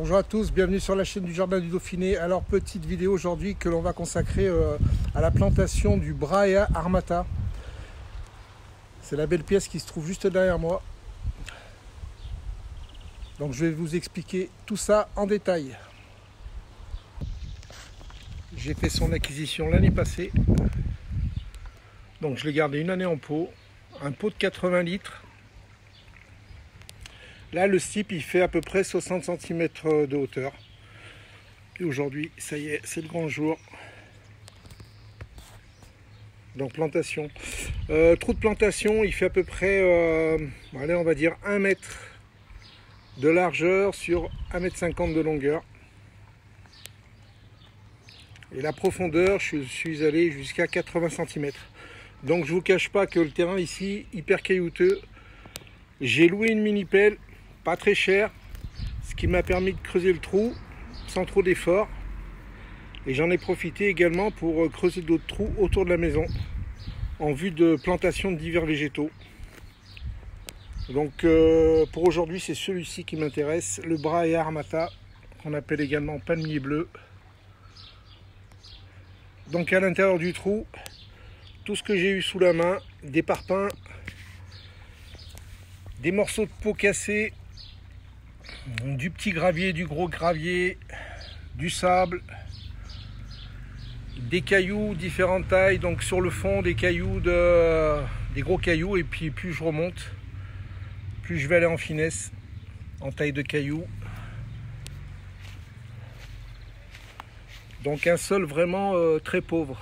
Bonjour à tous, bienvenue sur la chaîne du Jardin du Dauphiné. Alors petite vidéo aujourd'hui que l'on va consacrer à la plantation du Brahea armata. C'est la belle pièce qui se trouve juste derrière moi. Donc je vais vous expliquer tout ça en détail. J'ai fait son acquisition l'année passée. Donc je l'ai gardé une année en pot. Un pot de 80 litres. Là, le stipe, il fait à peu près 60 cm de hauteur. Et aujourd'hui, ça y est, c'est le grand jour. Donc, plantation. Trou de plantation, il fait à peu près, allez, on va dire 1 mètre de largeur sur 1,50 m de longueur. Et la profondeur, je suis allé jusqu'à 80 cm. Donc, je ne vous cache pas que le terrain ici, hyper caillouteux. J'ai loué une mini-pelle. Pas très cher, ce qui m'a permis de creuser le trou sans trop d'efforts. Et j'en ai profité également pour creuser d'autres trous autour de la maison en vue de plantation de divers végétaux. Donc pour aujourd'hui, c'est celui-ci qui m'intéresse, le Brahea armata, qu'on appelle également palmier bleu. Donc à l'intérieur du trou, tout ce que j'ai eu sous la main, des parpaings, des morceaux de peau cassés, du petit gravier, du gros gravier, du sable, des cailloux différentes tailles, donc sur le fond des cailloux, des gros cailloux, et puis plus je remonte, plus je vais aller en finesse, en taille de cailloux. Donc un sol vraiment très pauvre.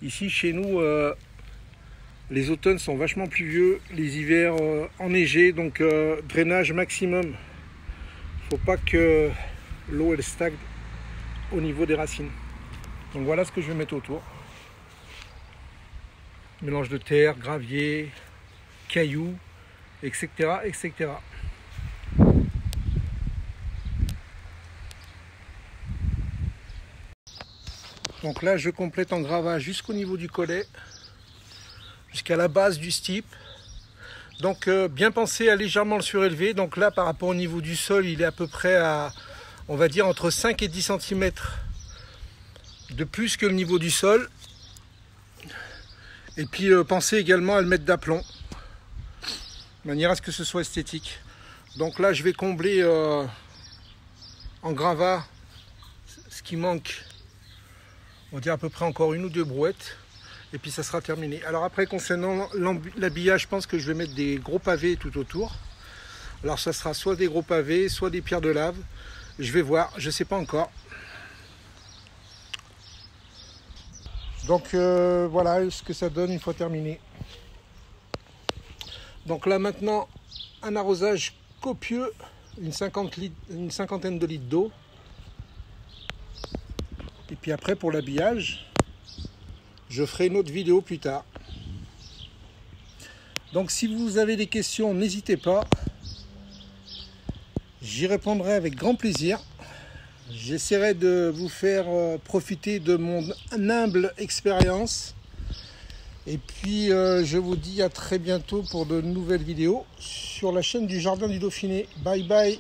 Ici chez nous, les automnes sont vachement pluvieux, les hivers enneigés, donc drainage maximum. Il ne faut pas que l'eau elle stagne au niveau des racines. Donc voilà ce que je vais mettre autour. Mélange de terre, gravier, cailloux, etc. etc. Donc là je complète en gravats jusqu'au niveau du collet, jusqu'à la base du stipe. Donc bien penser à légèrement le surélever. Donc là par rapport au niveau du sol, il est à peu près à, on va dire, entre 5 et 10 cm de plus que le niveau du sol. Et puis pensez également à le mettre d'aplomb, de manière à ce que ce soit esthétique. Donc là je vais combler en gravat ce qui manque, on va dire à peu près encore 1 ou 2 brouettes. Et puis ça sera terminé. Alors après, concernant l'habillage, je pense que je vais mettre des gros pavés tout autour. Alors ça sera soit des gros pavés, soit des pierres de lave. Je vais voir, je ne sais pas encore. Donc voilà ce que ça donne une fois terminé. Donc là maintenant, un arrosage copieux, une cinquantaine de litres d'eau. Et puis après, pour l'habillage, je ferai une autre vidéo plus tard. Donc si vous avez des questions, n'hésitez pas. J'y répondrai avec grand plaisir. J'essaierai de vous faire profiter de mon humble expérience. Et puis je vous dis à très bientôt pour de nouvelles vidéos sur la chaîne du Jardin du Dauphiné. Bye bye.